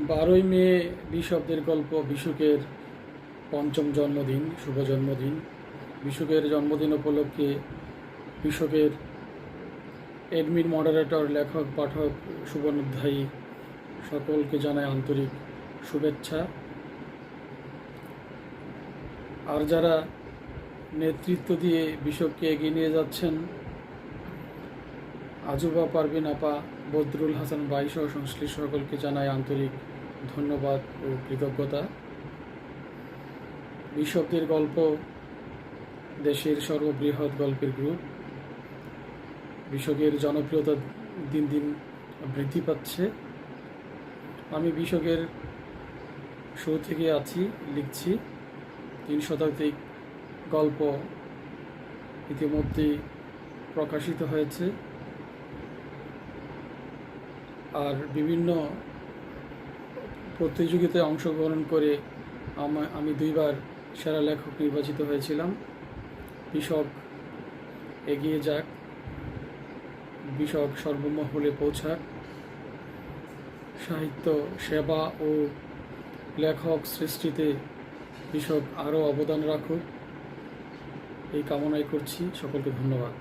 12ই মে বিশব্দের গল্প বিশুকের পঞ্চম জন্মদিন, শুভ জন্মদিন। বিশুকের জন্মদিন উপলক্ষে বিশুকের এডমিন, মডারেটর, লেখক, পাঠক, শুভানুধ্যায়ী সকলকে জানায় আন্তরিক শুভেচ্ছা। আর যারা নেতৃত্ব দিয়ে বিশ্বকে এগিয়ে নিয়ে যাচ্ছেন, আজুবা, পারভিন আপা, বদরুল হাসান ভাই সহ সংশ্লিষ্ট সকলকে জানায় আন্তরিক ধন্যবাদ ও কৃতজ্ঞতা। বিশব্দের গল্প দেশের সর্ববৃহৎ গল্পের গ্রুপ। বিশ্বকের জনপ্রিয়তা দিন দিন বৃদ্ধি পাচ্ছে। আমি বিশ্বকের শুরু থেকে আছি, লিখছি। 3 শতাধিক গল্প ইতিমধ্যেই প্রকাশিত হয়েছে। আর বিভিন্ন প্রতিযোগিতায় অংশগ্রহণ করে আমি 2বার সেরা লেখক নির্বাচিত হয়েছিলাম। বিশক এগিয়ে যাক, বিশক সর্বমহলে পৌঁছাক, সাহিত্য সেবা ও লেখক সৃষ্টিতে বিশক আরও অবদান রাখুক, এই কামনাই করছি। সকলকে ধন্যবাদ।